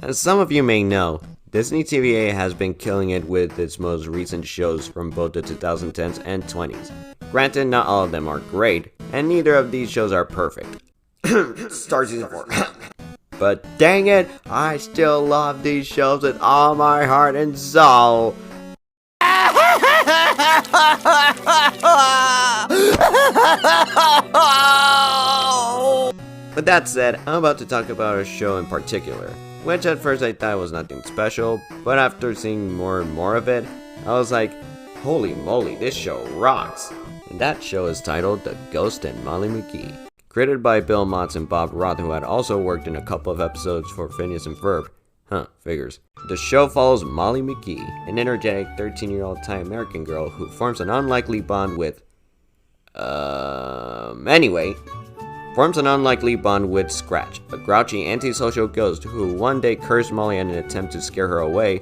As some of you may know, Disney TVA has been killing it with its most recent shows from both the 2010s and 20s. Granted, not all of them are great, and neither of these shows are perfect. Star Season 4. But dang it, I still love these shows with all my heart and soul. With that said, I'm about to talk about a show in particular, which at first I thought was nothing special, but after seeing more and more of it, I was like, holy moly, this show rocks! And that show is titled The Ghost and Molly McGee. Created by Bill Motz and Bob Roth, who had also worked in a couple of episodes for Phineas and Ferb. Figures. The show follows Molly McGee, an energetic 13-year-old Thai American girl who forms an unlikely bond with... Scratch, a grouchy antisocial ghost who one day cursed Molly in an attempt to scare her away,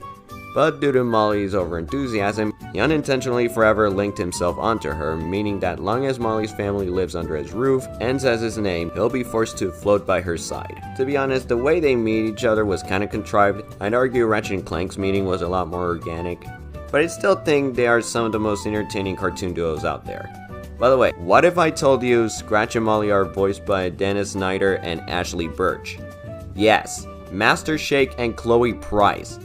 but due to Molly's overenthusiasm, he unintentionally forever linked himself onto her, meaning that long as Molly's family lives under his roof and says his name, he'll be forced to float by her side. To be honest, the way they meet each other was kinda contrived. I'd argue Ratchet and Clank's meeting was a lot more organic, but I still think they are some of the most entertaining cartoon duos out there. By the way, what if I told you Scratch and Molly are voiced by Dennis Snyder and Ashley Birch? Yes, Master Shake and Chloe Price.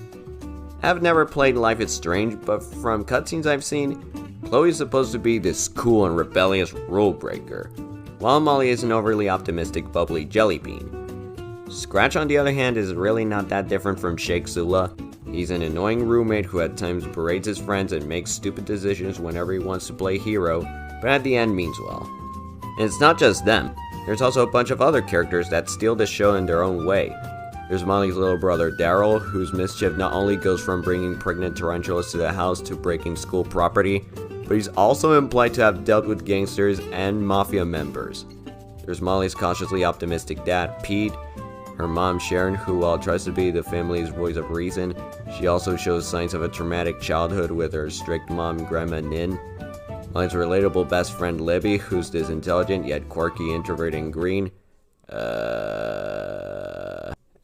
I've never played Life is Strange, but from cutscenes I've seen, Chloe is supposed to be this cool and rebellious rule breaker, while Molly is an overly optimistic, bubbly jelly bean. Scratch, on the other hand, is really not that different from Shake Sula. He's an annoying roommate who at times berates his friends and makes stupid decisions whenever he wants to play hero, but at the end means well. And it's not just them. There's also a bunch of other characters that steal the show in their own way. There's Molly's little brother Daryl, whose mischief not only goes from bringing pregnant tarantulas to the house to breaking school property, but he's also implied to have dealt with gangsters and mafia members. There's Molly's cautiously optimistic dad, Pete, her mom Sharon, who while tries to be the family's voice of reason, she also shows signs of a traumatic childhood with her strict mom, Grandma Nin. Molly's relatable best friend Libby, who's this intelligent yet quirky, introverted, and green.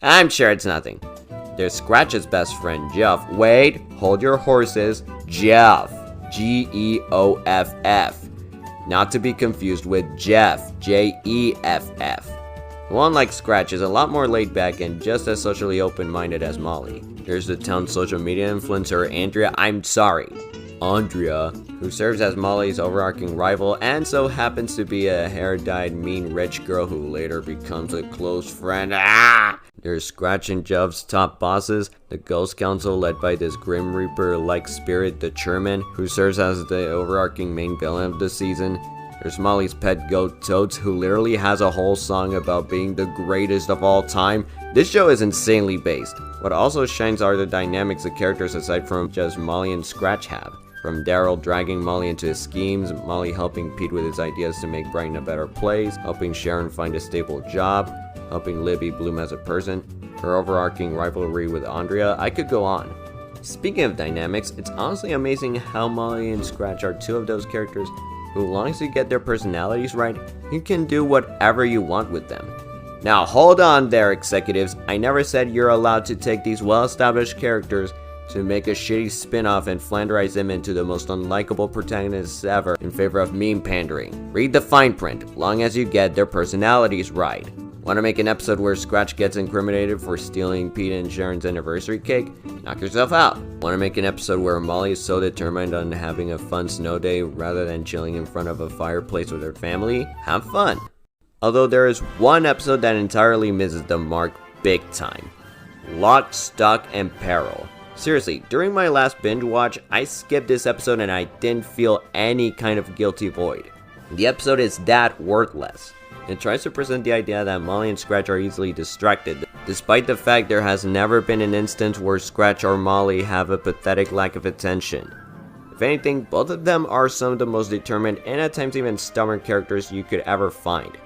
I'm sure it's nothing. There's Scratch's best friend Jeff. Wait, hold your horses. Jeff. Geoff. Not to be confused with Jeff. Jeff. Who, unlike Scratch, is a lot more laid back and just as socially open-minded as Molly. There's the town's social media influencer Andrea, who serves as Molly's overarching rival and so happens to be a hair-dyed mean rich girl who later becomes a close friend. There's Scratch and Jeff's top bosses, the Ghost Council led by this Grim Reaper-like spirit, the Chairman, who serves as the overarching main villain of the season. There's Molly's pet goat Toads, who literally has a whole song about being the greatest of all time. This show is insanely based. What also shines are the dynamics the characters aside from just Molly and Scratch have. From Daryl dragging Molly into his schemes, Molly helping Pete with his ideas to make Brighton a better place, helping Sharon find a stable job, helping Libby bloom as a person, her overarching rivalry with Andrea, I could go on. Speaking of dynamics, it's honestly amazing how Molly and Scratch are two of those characters who, as long as you get their personalities right, you can do whatever you want with them. Now hold on there, executives, I never said you're allowed to take these well-established characters to make a shitty spin-off and flanderize them into the most unlikable protagonists ever in favor of meme pandering. Read the fine print, long as you get their personalities right. Want to make an episode where Scratch gets incriminated for stealing Pete and Sharon's anniversary cake? Knock yourself out. Want to make an episode where Molly is so determined on having a fun snow day rather than chilling in front of a fireplace with her family? Have fun. Although there is one episode that entirely misses the mark big time. Lock, Stock, and Barrel. Seriously, during my last binge watch, I skipped this episode and I didn't feel any kind of guilty void. The episode is that worthless. It tries to present the idea that Molly and Scratch are easily distracted, despite the fact there has never been an instance where Scratch or Molly have a pathetic lack of attention. If anything, both of them are some of the most determined and at times even stubborn characters you could ever find.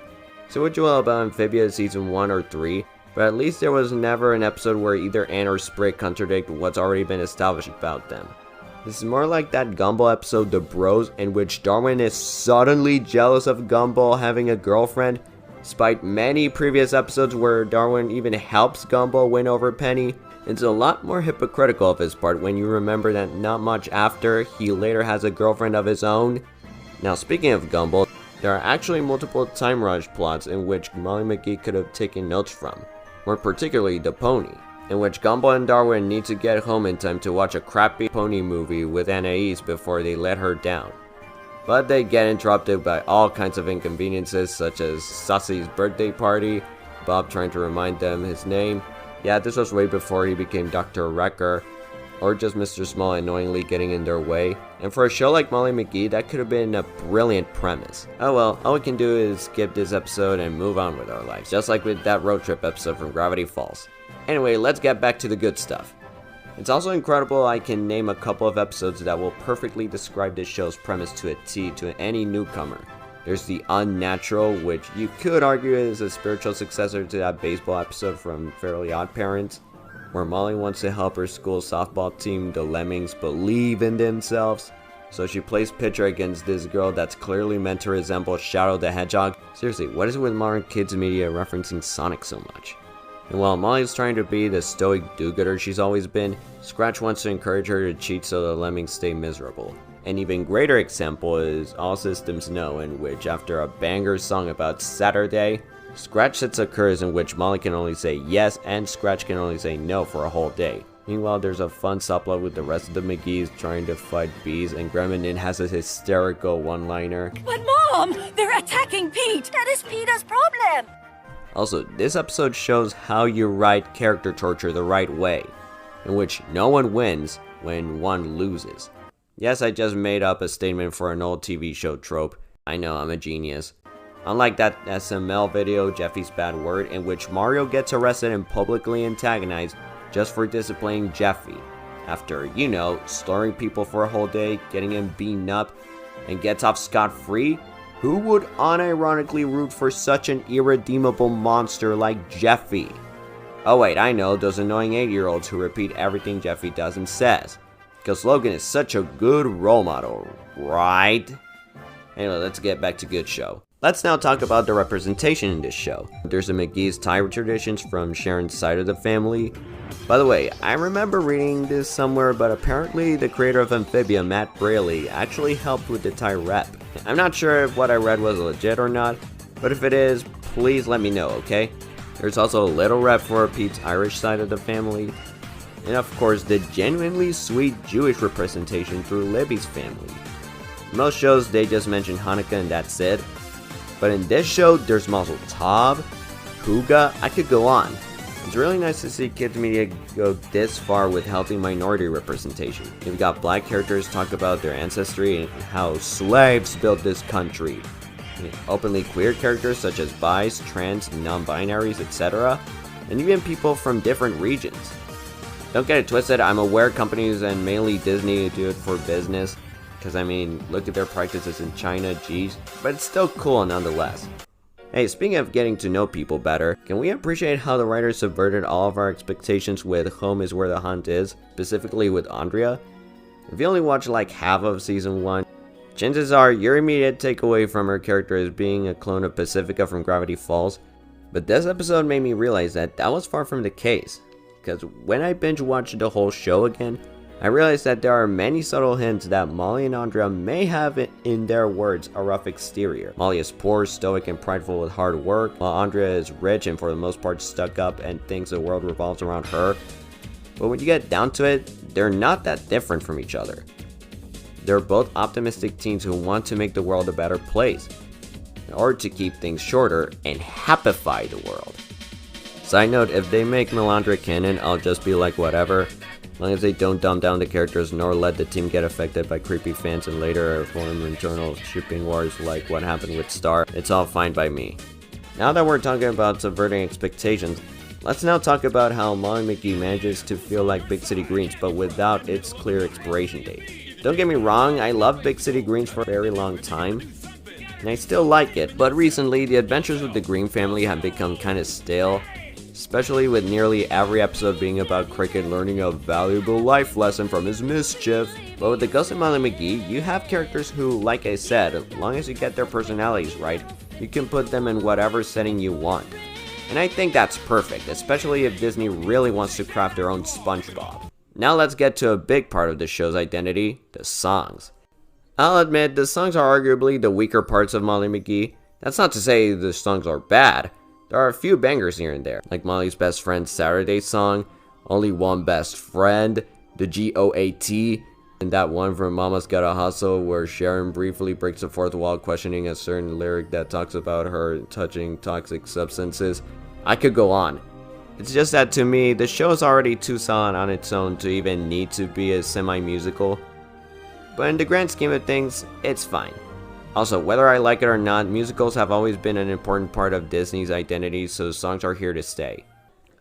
Say what you will about Amphibia Season 1 or 3, but at least there was never an episode where either Anne or Sprig contradict what's already been established about them. This is more like that Gumball episode The Bros, in which Darwin is suddenly jealous of Gumball having a girlfriend, Despite many previous episodes where Darwin even helps Gumball win over Penny, it's a lot more hypocritical of his part when you remember that not much after, he later has a girlfriend of his own. Now speaking of Gumball, there are actually multiple time rush plots in which Molly McGee could have taken notes from, more particularly the pony, in which Gumball and Darwin need to get home in time to watch a crappy pony movie with Anais before they let her down. But they get interrupted by all kinds of inconveniences such as Sussy's birthday party, Bob trying to remind them his name, yeah this was way before he became Dr. Wrecker, or just Mr. Small annoyingly getting in their way. And for a show like Molly McGee, that could have been a brilliant premise. Oh well, all we can do is skip this episode and move on with our lives, just like with that road trip episode from Gravity Falls. Anyway, let's get back to the good stuff. It's also incredible I can name a couple of episodes that will perfectly describe this show's premise to a T to any newcomer. There's The Unnatural, which you could argue is a spiritual successor to that baseball episode from Fairly Odd Parents, where Molly wants to help her school's softball team, the Lemmings, believe in themselves. So she plays pitcher against this girl that's clearly meant to resemble Shadow the Hedgehog. Seriously, what is it with modern kids media referencing Sonic so much? And while Molly's trying to be the stoic do-gooder she's always been, Scratch wants to encourage her to cheat so the Lemmings stay miserable. An even greater example is All Systems No, in which after a banger song about Saturday, Scratch sets a curse in which Molly can only say yes and Scratch can only say no for a whole day. Meanwhile, there's a fun subplot with the rest of the McGees trying to fight bees, and Grandma Nin has a hysterical one-liner. But Mom, they're attacking Pete! That is Peter's problem! Also, this episode shows how you write character torture the right way, in which no one wins when one loses. Yes, I just made up a statement for an old TV show trope. I know, I'm a genius. Unlike that SML video, Jeffy's Bad Word, in which Mario gets arrested and publicly antagonized just for disciplining Jeffy, after, you know, slurring people for a whole day, getting him beaten up, and gets off scot-free. Who would unironically root for such an irredeemable monster like Jeffy? Oh wait, I know, those annoying 8-year-olds who repeat everything Jeffy does and says. Because Logan is such a good role model, right? Anyway, let's get back to good show. Let's now talk about the representation in this show. There's the McGee's tie traditions from Sharon's side of the family. By the way, I remember reading this somewhere, but apparently the creator of Amphibia, Matt Braley, actually helped with the tie rep. I'm not sure if what I read was legit or not, but if it is, please let me know, okay? There's also a little rep for Pete's Irish side of the family. And of course, the genuinely sweet Jewish representation through Libby's family. In most shows, they just mention Hanukkah and that's it. But in this show, there's Mazel Tov, Huga, I could go on. It's really nice to see kids media go this far with healthy minority representation. You've got black characters talk about their ancestry and how slaves built this country. Openly queer characters such as bis, trans, non-binaries, etc. And even people from different regions. Don't get it twisted, I'm aware companies and mainly Disney do it for business. Because I mean, look at their practices in China, geez. But it's still cool nonetheless. Hey, speaking of getting to know people better, can we appreciate how the writers subverted all of our expectations with Home is Where the Hunt Is, specifically with Andrea? If you only watched like half of season 1, chances are your immediate takeaway from her character is being a clone of Pacifica from Gravity Falls. But this episode made me realize that that was far from the case. Because when I binge watched the whole show again, I realized that there are many subtle hints that Molly and Andrea may have, in their words, a rough exterior. Molly is poor, stoic, and prideful with hard work, while Andrea is rich and for the most part stuck up and thinks the world revolves around her. But when you get down to it, they're not that different from each other. They're both optimistic teens who want to make the world a better place, in order to keep things shorter and happify the world. Side note, if they make Melandra canon, I'll just be like whatever. As long as they don't dumb down the characters nor let the team get affected by creepy fans and later form internal shipping wars like what happened with Star, it's all fine by me. Now that we're talking about subverting expectations, let's now talk about how Molly McGee manages to feel like Big City Greens but without its clear expiration date. Don't get me wrong, I loved Big City Greens for a very long time, and I still like it, but recently the adventures with the Green family have become kinda stale. Especially with nearly every episode being about Cricket learning a valuable life lesson from his mischief. But with the Gus and Molly McGee, you have characters who, like I said, as long as you get their personalities right, You can put them in whatever setting you want. And I think that's perfect, especially if Disney really wants to craft their own SpongeBob. Now let's get to a big part of the show's identity, the songs. I'll admit, the songs are arguably the weaker parts of Molly McGee. That's not to say the songs are bad. There are a few bangers here and there, like Molly's Best Friend's Saturday song, Only One Best Friend, the GOAT, and that one from Mama's Gotta Hustle where Sharon briefly breaks the fourth wall questioning a certain lyric that talks about her touching toxic substances. I could go on. It's just that to me, the show is already too solid on its own to even need to be a semi-musical. But in the grand scheme of things, it's fine. Also, whether I like it or not, musicals have always been an important part of Disney's identity, so songs are here to stay.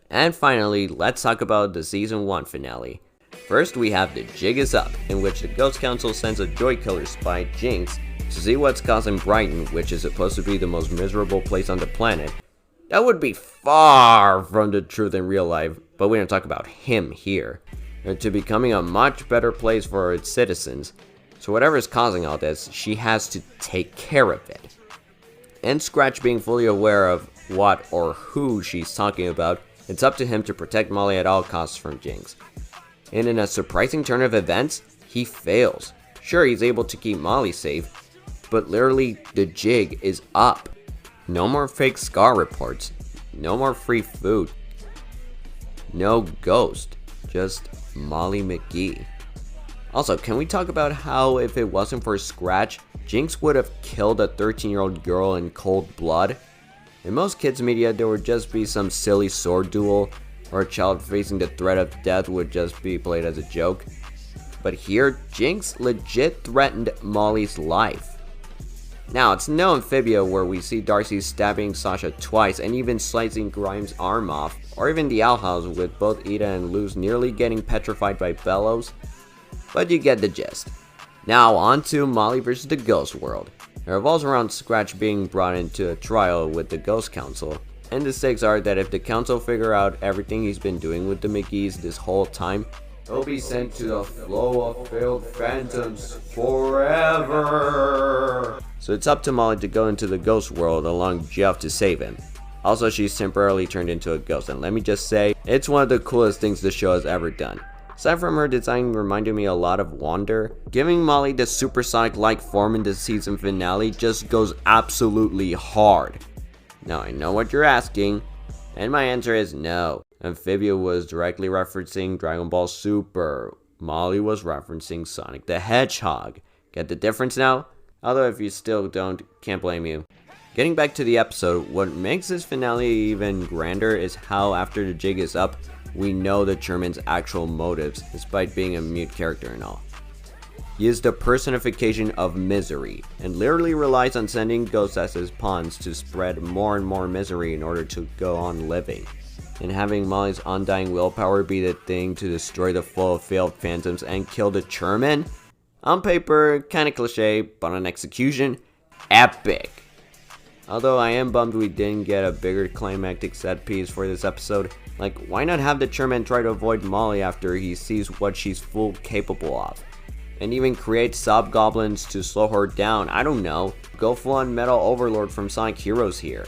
And finally, let's talk about the Season 1 finale. First, we have The Jig Is Up, in which the Ghost Council sends a Joy Killer spy, Jinx, to see what's causing Brighton, which is supposed to be the most miserable place on the planet. That would be far from the truth in real life, but we don't talk about him here. To becoming a much better place for its citizens. So whatever is causing all this, she has to take care of it. And Scratch being fully aware of what or who she's talking about, it's up to him to protect Molly at all costs from Jinx. And in a surprising turn of events, he fails. Sure, he's able to keep Molly safe, but literally the jig is up. No more fake scar reports, no more free food, no ghost, just Molly McGee. Also, can we talk about how if it wasn't for Scratch, Jinx would have killed a 13-year-old girl in cold blood? In most kids' media, there would just be some silly sword duel, or a child facing the threat of death would just be played as a joke. But here, Jinx legit threatened Molly's life. Now, it's no Amphibia where we see Darcy stabbing Sasha twice and even slicing Grimes' arm off, or even the Owl House with both Ida and Luz nearly getting petrified by Bellows. But you get the gist. Now on to Molly vs. the Ghost World. It revolves around Scratch being brought into a trial with the Ghost Council, and the stakes are that if the council figure out everything he's been doing with the McGees this whole time, he'll be sent to the flow of failed phantoms forever. So it's up to Molly to go into the Ghost World along Jeff to save him. Also, she's temporarily turned into a ghost, and let me just say, it's one of the coolest things the show has ever done. Aside from her design reminding me a lot of Wander, giving Molly the supersonic-like form in the season finale just goes absolutely hard. Now I know what you're asking, and my answer is no. Amphibia was directly referencing Dragon Ball Super. Molly was referencing Sonic the Hedgehog. Get the difference now? Although if you still don't, can't blame you. Getting back to the episode, what makes this finale even grander is how after the jig is up, we know the Chairman's actual motives, despite being a mute character and all. He is the personification of misery, and literally relies on sending ghosts as his pawns to spread more and more misery in order to go on living. And having Molly's undying willpower be the thing to destroy the flow of failed phantoms and kill the Chairman? On paper, kinda cliche, but on execution, epic. Although I am bummed we didn't get a bigger climactic set piece for this episode. Like, why not have the Chairman try to avoid Molly after he sees what she's full capable of? And even create Sobgoblins to slow her down, I don't know. Go full on Metal Overlord from Sonic Heroes here.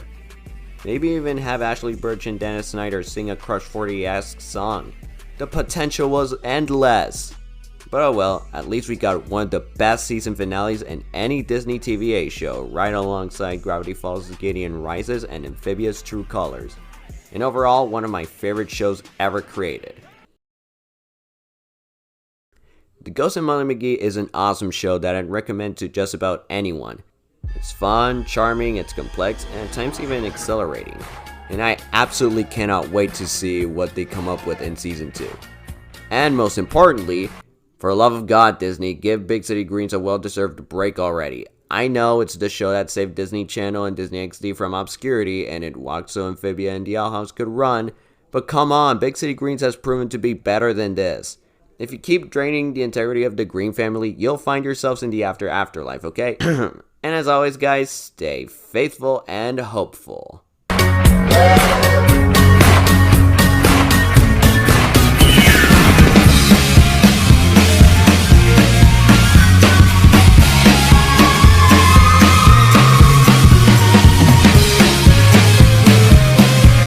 Maybe even have Ashley Birch and Dennis Snyder sing a Crush 40-esque song. The potential was endless. But oh well, at least we got one of the best season finales in any Disney TVA show, right alongside Gravity Falls' Gideon Rises and Amphibia's True Colors. And overall, one of my favorite shows ever created. The Ghost and Molly McGee is an awesome show that I'd recommend to just about anyone. It's fun, charming, it's complex, and at times even exhilarating. And I absolutely cannot wait to see what they come up with in Season 2. And most importantly, for the love of God, Disney, give Big City Greens a well-deserved break already. I know it's the show that saved Disney Channel and Disney XD from obscurity, and it walked so Amphibia and the Owl House could run, but come on, Big City Greens has proven to be better than this. If you keep draining the integrity of the Green family, you'll find yourselves in the afterlife, okay? And as always, guys, stay faithful and hopeful.